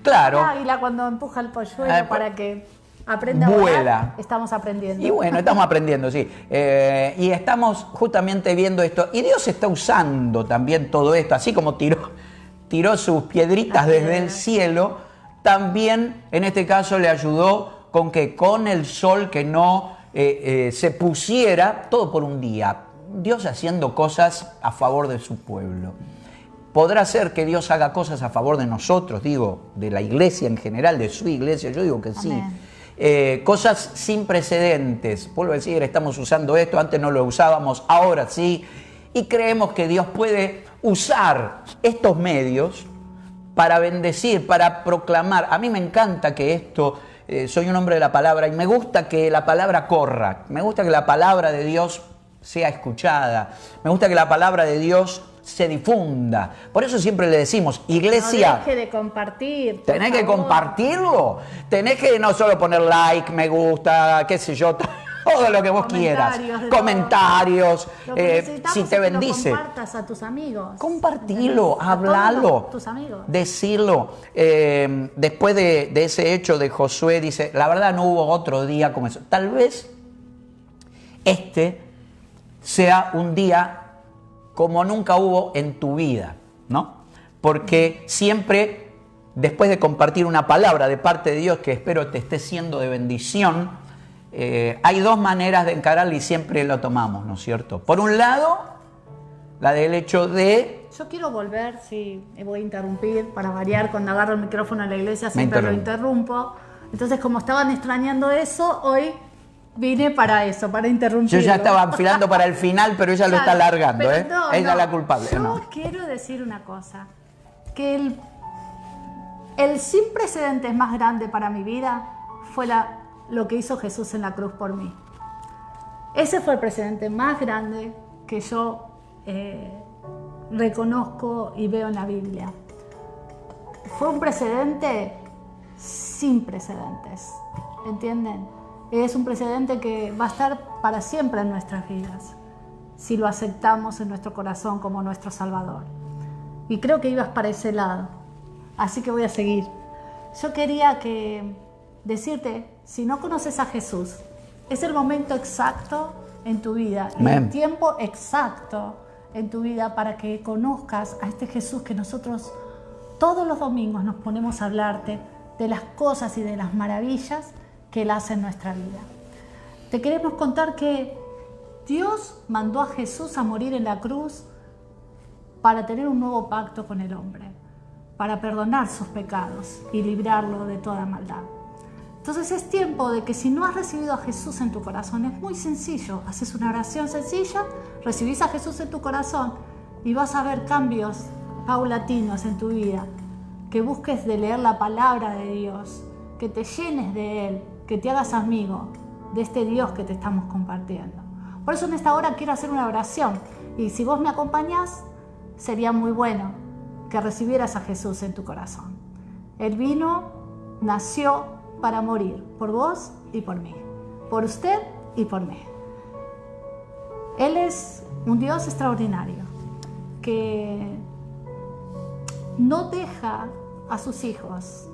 Speaker 2: Claro.
Speaker 1: El águila cuando empuja el polluelo para que aprenda a volar, estamos aprendiendo.
Speaker 2: Y bueno, estamos aprendiendo, sí. Y estamos justamente viendo esto. Y Dios está usando también todo esto, así como tiró sus piedritas desde el cielo, también en este caso le ayudó con que con el sol que no se pusiera, todo por un día. Dios haciendo cosas a favor de su pueblo. ¿Podrá ser que Dios haga cosas a favor de nosotros, digo, de la iglesia en general, de su iglesia? Yo digo que sí.
Speaker 1: Amén.
Speaker 2: Cosas sin precedentes. Vuelvo a decir, estamos usando esto, antes no lo usábamos, ahora sí. Y creemos que Dios puede usar estos medios para bendecir, para proclamar. A mí me encanta que esto, soy un hombre de la palabra y me gusta que la palabra corra. Me gusta que la palabra de Dios sea escuchada. Me gusta que la palabra de Dios se difunda. Por eso siempre le decimos: iglesia,
Speaker 1: no deje de compartir.
Speaker 2: Tenés que compartirlo. Tenés que no solo poner like, me gusta, qué sé yo, todo lo que vos quieras. Comentarios. Si te bendice.
Speaker 1: Que lo compartas a tus amigos.
Speaker 2: Compartilo, hablalo.
Speaker 1: Tus amigos.
Speaker 2: Decirlo. Después de ese hecho de Josué, dice: la verdad no hubo otro día como eso. Tal vez este sea un día como nunca hubo en tu vida, ¿no? Porque siempre, después de compartir una palabra de parte de Dios que espero te esté siendo de bendición, hay dos maneras de encararla y siempre lo tomamos, ¿no es cierto? Por un lado, la del hecho de...
Speaker 1: Yo quiero volver, sí, voy a interrumpir para variar. Cuando agarro el micrófono en la iglesia siempre lo interrumpo. Entonces, como estaban extrañando eso, hoy vine para eso, para interrumpir.
Speaker 2: Yo ya estaba enfilando para el final, pero ella lo está alargando, ¿eh?
Speaker 1: No,
Speaker 2: ella es la culpable.
Speaker 1: Yo quiero decir una cosa, que el sin precedentes más grande para mi vida fue lo que hizo Jesús en la cruz por mí. Ese fue el precedente más grande que yo reconozco y veo en la Biblia. Fue un precedente sin precedentes, ¿entienden? Es un precedente que va a estar para siempre en nuestras vidas, si lo aceptamos en nuestro corazón como nuestro Salvador. Y creo que ibas para ese lado, así que voy a seguir. Yo quería decirte, si no conoces a Jesús, es el momento exacto en tu vida, y el tiempo exacto en tu vida para que conozcas a este Jesús que nosotros todos los domingos nos ponemos a hablarte de las cosas y de las maravillas que Él hace en nuestra vida. Te queremos contar que Dios mandó a Jesús a morir en la cruz para tener un nuevo pacto con el hombre, para perdonar sus pecados y librarlo de toda maldad. Entonces es tiempo de que si no has recibido a Jesús en tu corazón, es muy sencillo, haces una oración sencilla, recibís a Jesús en tu corazón y vas a ver cambios paulatinos en tu vida, que busques de leer la palabra de Dios, que te llenes de Él, que te hagas amigo de este Dios que te estamos compartiendo. Por eso en esta hora quiero hacer una oración, y si vos me acompañás, sería muy bueno que recibieras a Jesús en tu corazón. Él vino, nació para morir por vos y por mí, por usted y por mí. Él es un Dios extraordinario que no deja a sus hijos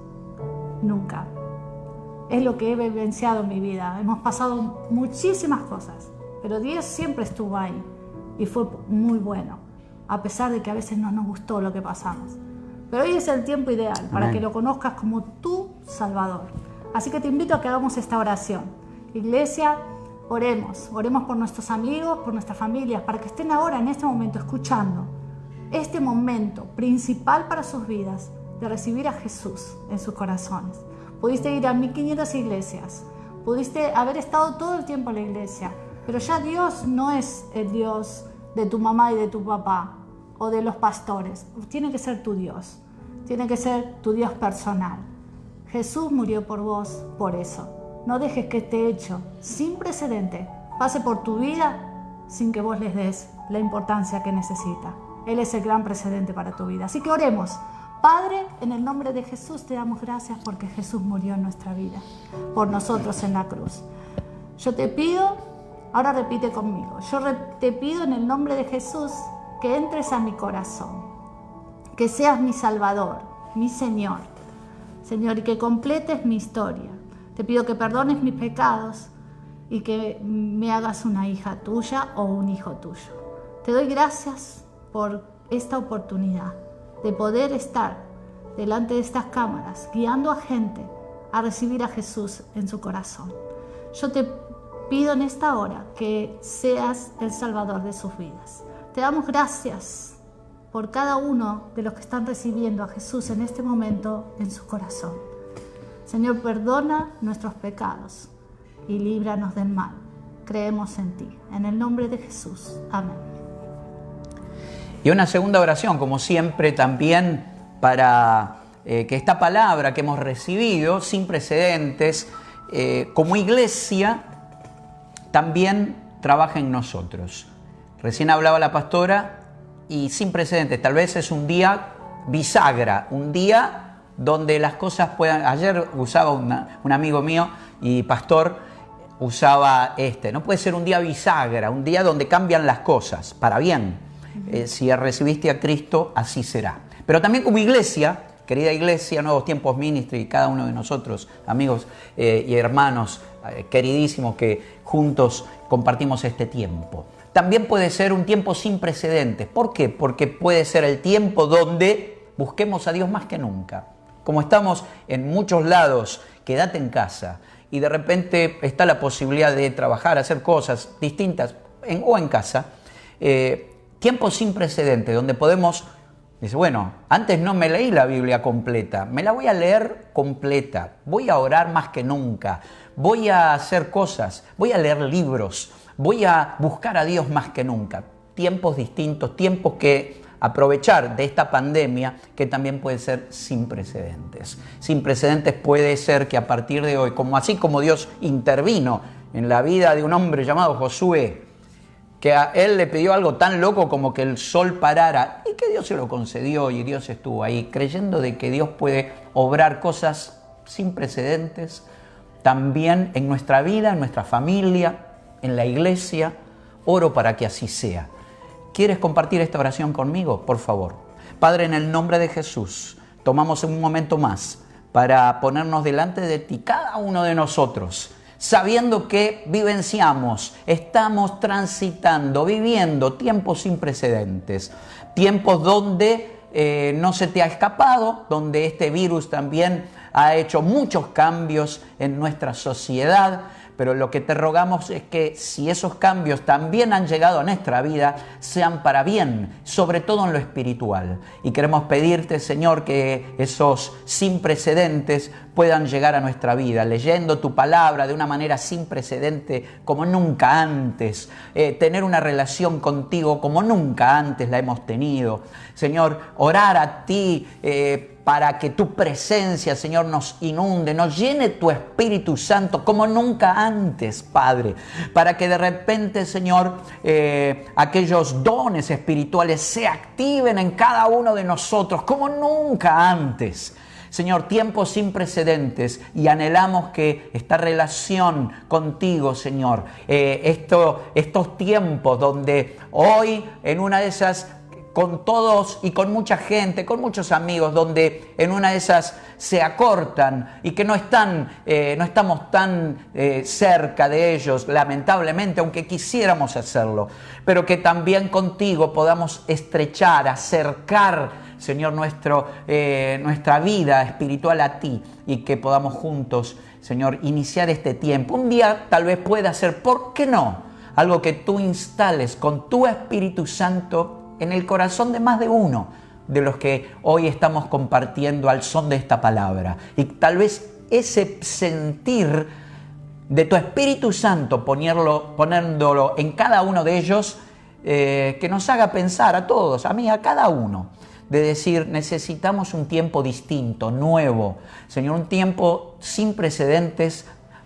Speaker 1: nunca. Es lo que he vivenciado en mi vida. Hemos pasado muchísimas cosas, pero Dios siempre estuvo ahí y fue muy bueno, a pesar de que a veces no nos gustó lo que pasamos. Pero hoy es el tiempo ideal para que lo conozcas como tu Salvador. Así que te invito a que hagamos esta oración. Iglesia, oremos por nuestros amigos, por nuestras familias, para que estén ahora en este momento escuchando este momento principal para sus vidas de recibir a Jesús en sus corazones. Pudiste ir a 1500 iglesias, pudiste haber estado todo el tiempo en la iglesia, pero ya Dios no es el Dios de tu mamá y de tu papá o de los pastores. Tiene que ser tu Dios, tiene que ser tu Dios personal. Jesús murió por vos por eso. No dejes que este hecho sin precedente pase por tu vida sin que vos les des la importancia que necesita. Él es el gran precedente para tu vida. Así que oremos. Padre, en el nombre de Jesús te damos gracias porque Jesús murió en nuestra vida, por nosotros en la cruz. Yo te pido, ahora repite conmigo, te pido en el nombre de Jesús que entres a mi corazón, que seas mi Salvador, mi Señor, y que completes mi historia. Te pido que perdones mis pecados y que me hagas una hija tuya o un hijo tuyo. Te doy gracias por esta oportunidad de poder estar delante de estas cámaras, guiando a gente a recibir a Jesús en su corazón. Yo te pido en esta hora que seas el Salvador de sus vidas. Te damos gracias por cada uno de los que están recibiendo a Jesús en este momento en su corazón. Señor, perdona nuestros pecados y líbranos del mal. Creemos en ti. En el nombre de Jesús. Amén.
Speaker 2: Y una segunda oración, como siempre, también para que esta palabra que hemos recibido, sin precedentes, como iglesia, también trabaja en nosotros. Recién hablaba la pastora, y sin precedentes, tal vez es un día bisagra, un día donde las cosas puedan... Ayer usaba un amigo mío y pastor, usaba no puede ser un día bisagra, un día donde cambian las cosas, para bien. Si recibiste a Cristo, así será. Pero también como iglesia, querida iglesia, Nuevos Tiempos Ministry, cada uno de nosotros, amigos y hermanos queridísimos que juntos compartimos este tiempo. También puede ser un tiempo sin precedentes. ¿Por qué? Porque puede ser el tiempo donde busquemos a Dios más que nunca. Como estamos en muchos lados, quédate en casa y de repente está la posibilidad de trabajar, hacer cosas distintas o en casa. Tiempo sin precedentes, donde podemos, dice, bueno, antes no me leí la Biblia completa, me la voy a leer completa, voy a orar más que nunca, voy a hacer cosas, voy a leer libros, voy a buscar a Dios más que nunca. Tiempos distintos, tiempos que aprovechar de esta pandemia que también puede ser sin precedentes. Sin precedentes puede ser que a partir de hoy, así como Dios intervino en la vida de un hombre llamado Josué, que a él le pidió algo tan loco como que el sol parara, y que Dios se lo concedió, y Dios estuvo ahí, creyendo de que Dios puede obrar cosas sin precedentes, también en nuestra vida, en nuestra familia, en la iglesia. Oro para que así sea. ¿Quieres compartir esta oración conmigo? Por favor. Padre, en el nombre de Jesús, tomamos un momento más para ponernos delante de ti, cada uno de nosotros, sabiendo que vivenciamos, estamos transitando, viviendo tiempos sin precedentes, tiempos donde no se te ha escapado, donde este virus también ha hecho muchos cambios en nuestra sociedad, pero lo que te rogamos es que si esos cambios también han llegado a nuestra vida, sean para bien, sobre todo en lo espiritual. Y queremos pedirte, Señor, que esos sin precedentes puedan llegar a nuestra vida, leyendo tu palabra de una manera sin precedente como nunca antes, tener una relación contigo como nunca antes la hemos tenido. Señor, orar a ti para que tu presencia, Señor, nos inunde, nos llene tu Espíritu Santo como nunca antes, Padre, para que de repente, Señor, aquellos dones espirituales se activen en cada uno de nosotros como nunca antes. Señor, tiempos sin precedentes, y anhelamos que esta relación contigo, Señor, estos tiempos donde hoy en una de esas, con todos y con mucha gente, con muchos amigos, donde en una de esas se acortan y que no estamos tan cerca de ellos, lamentablemente, aunque quisiéramos hacerlo, pero que también contigo podamos estrechar, acercar, Señor, nuestra vida espiritual a ti, y que podamos juntos, Señor, iniciar este tiempo. Un día tal vez pueda ser, ¿por qué no?, algo que tú instales con tu Espíritu Santo en el corazón de más de uno de los que hoy estamos compartiendo al son de esta palabra. Y tal vez ese sentir de tu Espíritu Santo, poniéndolo en cada uno de ellos, que nos haga pensar a todos, a mí, a cada uno, de decir, necesitamos un tiempo distinto, nuevo, Señor, un tiempo sin precedentes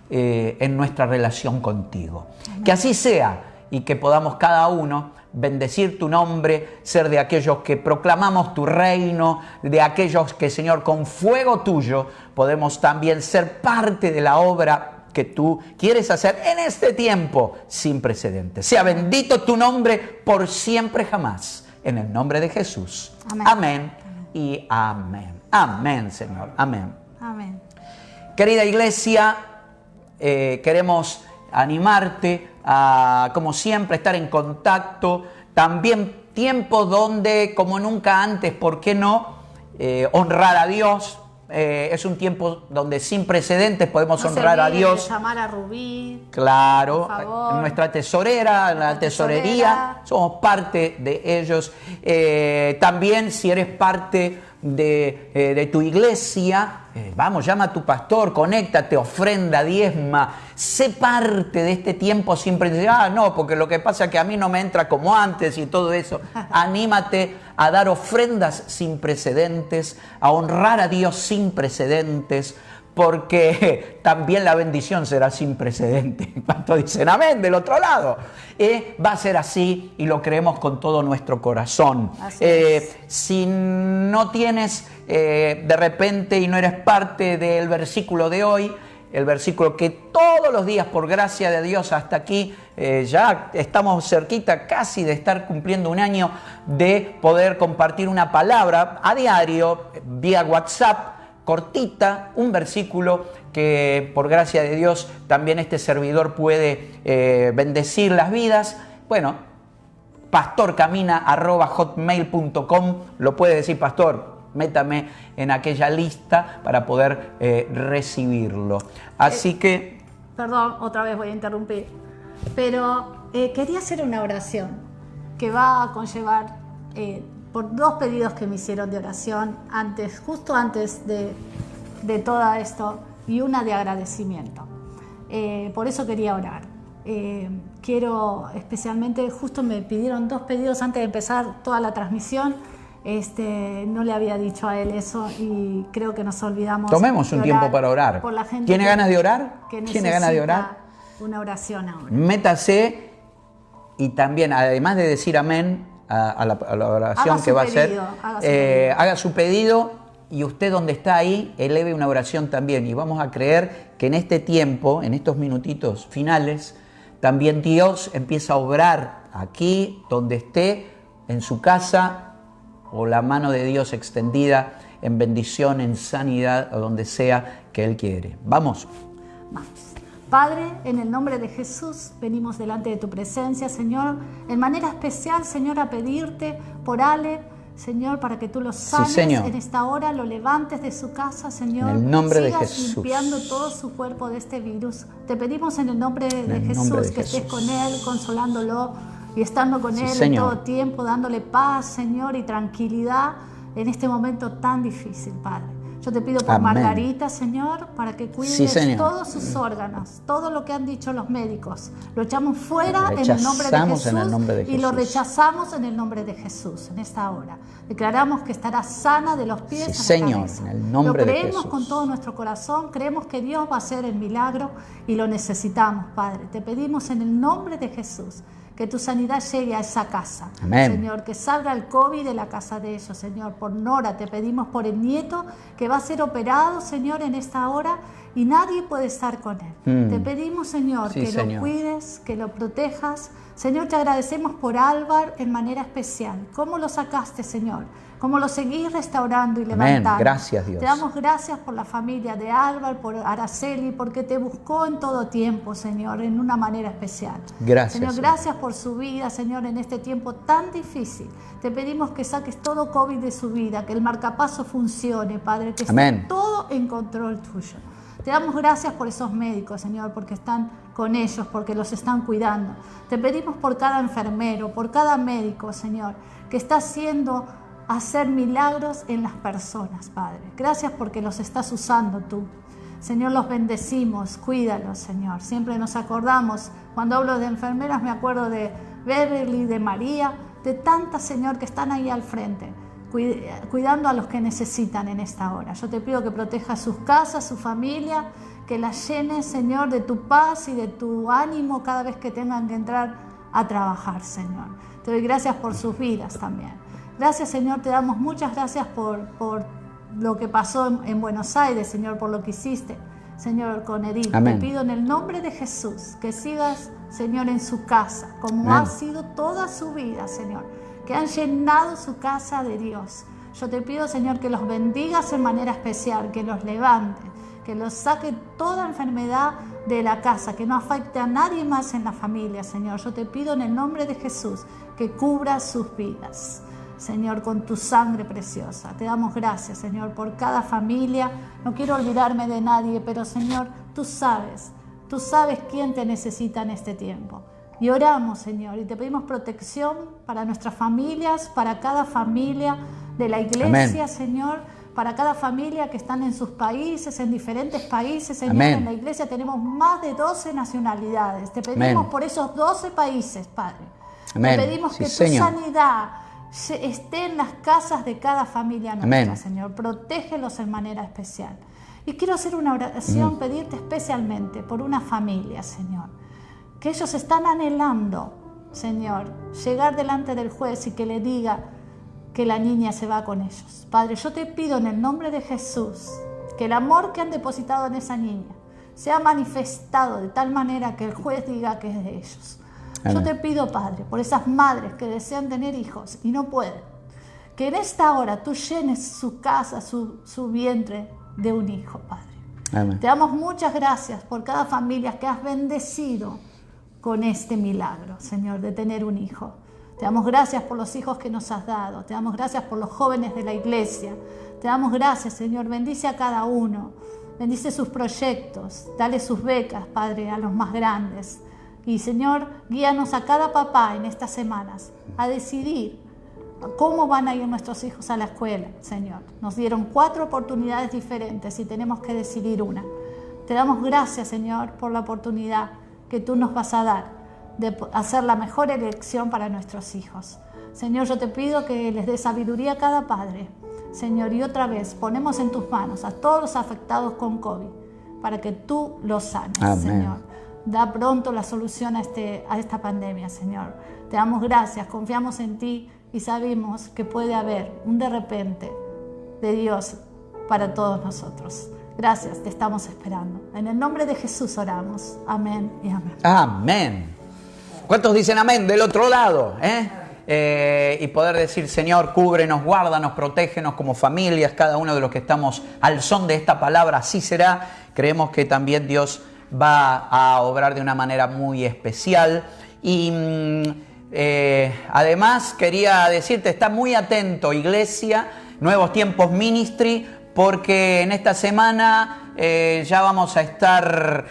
Speaker 2: en nuestra relación contigo. Amén. Que así sea, y que podamos cada uno bendecir tu nombre, ser de aquellos que proclamamos tu reino, de aquellos que, Señor, con fuego tuyo podemos también ser parte de la obra que tú quieres hacer en este tiempo sin precedentes. Sea bendito tu nombre por siempre jamás. En el nombre de Jesús. Amén. Amén y amén. Amén, Señor. Amén.
Speaker 1: Amén.
Speaker 2: Querida iglesia, queremos animarte a, como siempre, estar en contacto. También tiempos donde, como nunca antes, ¿por qué no?, honrar a Dios. Es un tiempo donde sin precedentes podemos honrar a Dios.
Speaker 1: De llamar a Rubí.
Speaker 2: Claro, nuestra tesorera, la tesorería, somos parte de ellos. También, si eres parte de tu iglesia, vamos, llama a tu pastor, conéctate, ofrenda, diezma, sé parte de este tiempo siempre. No, porque lo que pasa es que a mí no me entra como antes y todo eso. Anímate a dar ofrendas sin precedentes, a honrar a Dios sin precedentes, porque también la bendición será sin precedentes. ¿Cuántos dicen amén del otro lado? Va a ser así, y lo creemos con todo nuestro corazón. Si no tienes de repente y no eres parte del versículo de hoy, el versículo que todos los días, por gracia de Dios, hasta aquí, ya estamos cerquita casi de estar cumpliendo un año de poder compartir una palabra a diario vía WhatsApp, cortita, un versículo que por gracia de Dios también este servidor puede bendecir las vidas. Bueno, pastorcamina@hotmail.com, lo puede decir, pastor, métame en aquella lista para poder recibirlo. Así que...
Speaker 1: Perdón, otra vez voy a interrumpir, pero quería hacer una oración que va a conllevar... por dos pedidos que me hicieron de oración justo antes de todo esto, y una de agradecimiento. Por eso quería orar. quiero especialmente, justo me pidieron 2 pedidos antes de empezar toda la transmisión. No le había dicho a él eso y creo que nos olvidamos.
Speaker 2: Tomemos un tiempo para orar.
Speaker 1: Por la gente
Speaker 2: ¿Tiene ganas de orar?
Speaker 1: ¿Tiene
Speaker 2: ganas de orar?
Speaker 1: Una oración ahora.
Speaker 2: Métase y también, además de decir amén a la oración que va a hacer, haga su pedido y usted donde está ahí, eleve una oración también. Y vamos a creer que en este tiempo, en estos minutitos finales, también Dios empieza a obrar aquí, donde esté, en su casa, o la mano de Dios extendida en bendición, en sanidad, o donde sea que Él quiere. Vamos.
Speaker 1: Vamos. Padre, en el nombre de Jesús, venimos delante de tu presencia, Señor, en manera especial, Señor, a pedirte por Ale, Señor, para que tú lo sanes, sí, en esta hora, lo levantes de su casa, Señor.
Speaker 2: En el nombre de
Speaker 1: Sigas
Speaker 2: Jesús.
Speaker 1: Limpiando todo su cuerpo de este virus. Te pedimos en el nombre de Jesús que estés con él, consolándolo y estando con él en todo tiempo, dándole paz, Señor, y tranquilidad en este momento tan difícil, Padre. Yo te pido por Margarita, Señor, para que cuides todos sus órganos, todo lo que han dicho los médicos. Lo echamos fuera en el nombre de Jesús y lo rechazamos en el nombre de Jesús en esta hora. Declaramos que estará sana de los pies a la cabeza.
Speaker 2: En el nombre de Jesús.
Speaker 1: Lo creemos con todo nuestro corazón, creemos que Dios va a hacer el milagro y lo necesitamos, Padre. Te pedimos en el nombre de Jesús que tu sanidad llegue a esa casa. Señor, que salga el COVID de la casa de ellos, Señor. Por Nora, te pedimos por el nieto que va a ser operado, Señor, en esta hora y nadie puede estar con él. Te pedimos, Señor, que lo cuides, que lo protejas. Señor, te agradecemos por Álvaro en manera especial. ¿Cómo lo sacaste, Señor? ¿Cómo lo seguís restaurando y levantando?
Speaker 2: Gracias, Dios.
Speaker 1: Te damos gracias por la familia de Álvaro, por Araceli, porque te buscó en todo tiempo, Señor, en una manera especial.
Speaker 2: Gracias,
Speaker 1: Señor, gracias por su vida, Señor, en este tiempo tan difícil. Te pedimos que saques todo COVID de su vida, que el marcapaso funcione, Padre, que esté todo en control tuyo. Te damos gracias por esos médicos, Señor, porque están con ellos, porque los están cuidando. Te pedimos por cada enfermero, por cada médico, Señor, que está haciendo hacer milagros en las personas, Padre. Gracias porque los estás usando tú. Señor, los bendecimos, cuídalos, Señor. Siempre nos acordamos, cuando hablo de enfermeras, me acuerdo de Beverly, de María, de tantas, Señor, que están ahí al frente, cuidando a los que necesitan en esta hora. Yo te pido que protejas sus casas, su familia, que las llenes, Señor, de tu paz y de tu ánimo cada vez que tengan que entrar a trabajar, Señor. Te doy gracias por sus vidas también. Gracias, Señor, te damos muchas gracias por lo que pasó en Buenos Aires, Señor, por lo que hiciste, Señor, con Edith. Te pido en el nombre de Jesús que sigas, Señor, en su casa, como ha sido toda su vida, Señor, que han llenado su casa de Dios. Yo te pido, Señor, que los bendigas en manera especial, que los levantes, que los saque toda enfermedad de la casa, que no afecte a nadie más en la familia, Señor. Yo te pido en el nombre de Jesús que cubra sus vidas, Señor, con tu sangre preciosa. Te damos gracias, Señor, por cada familia. No quiero olvidarme de nadie, pero, Señor, tú sabes quién te necesita en este tiempo. Y oramos, Señor, y te pedimos protección para nuestras familias, para cada familia de la iglesia, Señor, para cada familia que están en sus países, en diferentes países, Señor. En la iglesia tenemos más de 12 nacionalidades. Te pedimos por esos 12 países, Padre. Te pedimos que tu sanidad esté en las casas de cada familia nuestra, Señor. Protégelos en manera especial. Y quiero hacer una oración, pedirte especialmente por una familia, Señor, que ellos están anhelando, Señor, llegar delante del juez y que le diga que la niña se va con ellos. Padre, yo te pido en el nombre de Jesús que el amor que han depositado en esa niña sea manifestado de tal manera que el juez diga que es de ellos. Yo te pido, Padre, por esas madres que desean tener hijos y no pueden, que en esta hora tú llenes su casa, su vientre de un hijo, Padre. Te damos muchas gracias por cada familia que has bendecido con este milagro, Señor, de tener un hijo. Te damos gracias por los hijos que nos has dado. Te damos gracias por los jóvenes de la iglesia. Te damos gracias, Señor. Bendice a cada uno. Bendice sus proyectos. Dale sus becas, Padre, a los más grandes. Y, Señor, guíanos a cada papá en estas semanas a decidir cómo van a ir nuestros hijos a la escuela, Señor. Nos dieron 4 oportunidades diferentes y tenemos que decidir una. Te damos gracias, Señor, por la oportunidad que tú nos vas a dar de hacer la mejor elección para nuestros hijos. Señor, yo te pido que les dé sabiduría a cada padre. Señor, y otra vez ponemos en tus manos a todos los afectados con COVID para que tú los sanes,
Speaker 2: Amén.
Speaker 1: Señor. Da pronto la solución a esta pandemia, Señor. Te damos gracias, confiamos en ti y sabemos que puede haber un de repente de Dios para todos nosotros. Gracias, te estamos esperando. En el nombre de Jesús oramos. Amén y amén.
Speaker 2: Amén. ¿Cuántos dicen amén del otro lado? Y poder decir, Señor, cúbrenos, guárdanos, protégenos como familias, cada uno de los que estamos al son de esta palabra, así será. Creemos que también Dios va a obrar de una manera muy especial. Y además quería decirte, está muy atento, Iglesia, Nuevos Tiempos Ministry, porque en esta semana ya vamos a estar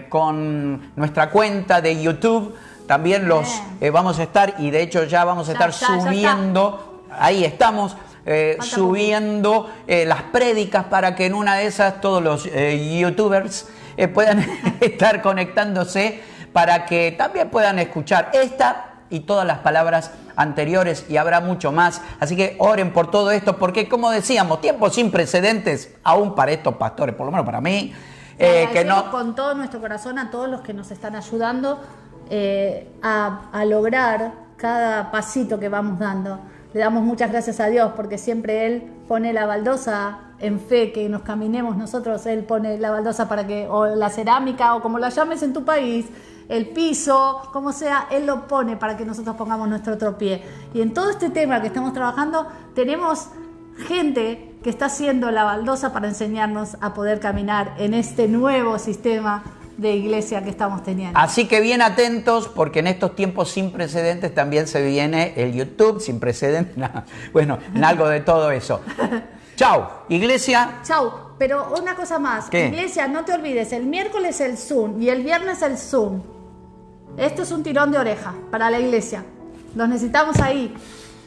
Speaker 2: con nuestra cuenta de YouTube. También los vamos a estar, y de hecho ya vamos a estar subiendo, ahí estamos, subiendo las prédicas para que en una de esas todos los youtubers puedan estar conectándose para que también puedan escuchar esta y todas las palabras anteriores, y habrá mucho más. Así que oren por todo esto, porque como decíamos, tiempos sin precedentes, aún para estos pastores, por lo menos para mí.
Speaker 1: Que no... Con todo nuestro corazón a todos los que nos están ayudando a lograr cada pasito que vamos dando. Le damos muchas gracias a Dios, porque siempre Él pone la baldosa en fe que nos caminemos nosotros. Él pone la baldosa para que, o la cerámica, o como la llames en tu país, el piso, como sea, Él lo pone para que nosotros pongamos nuestro otro pie. Y en todo este tema que estamos trabajando, tenemos gente que está haciendo la baldosa para enseñarnos a poder caminar en este nuevo sistema de iglesia que estamos teniendo.
Speaker 2: Así que bien atentos, porque en estos tiempos sin precedentes también se viene el YouTube sin precedentes. Bueno, en algo de todo eso. Chau, Iglesia.
Speaker 1: Chau, pero una cosa más.
Speaker 2: ¿Qué?
Speaker 1: Iglesia, no te olvides, el miércoles el Zoom y el viernes el Zoom. Esto es un tirón de oreja para la iglesia. Los necesitamos ahí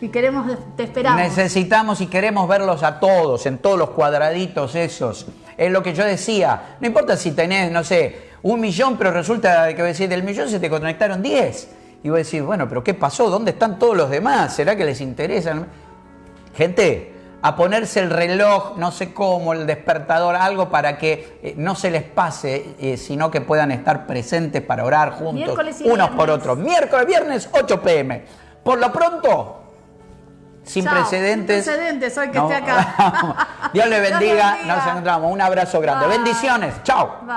Speaker 1: y queremos, te esperamos.
Speaker 2: Necesitamos y queremos verlos a todos, en todos los cuadraditos esos. Es lo que yo decía. No importa si tenés, no sé, 1 millón, pero resulta que decir, del millón se te conectaron 10. Y vos decís, bueno, pero ¿qué pasó? ¿Dónde están todos los demás? ¿Será que les interesa? Gente, a ponerse el reloj, no sé cómo, el despertador, algo para que no se les pase, sino que puedan estar presentes para orar juntos, unos por otros. Miércoles, viernes, 8 p.m. Por lo pronto, sin precedentes.
Speaker 1: Sin precedentes, hoy que esté acá.
Speaker 2: Dios le bendiga. Nos encontramos. Un abrazo grande.
Speaker 1: Bye.
Speaker 2: Bendiciones. Chao.
Speaker 1: Bye.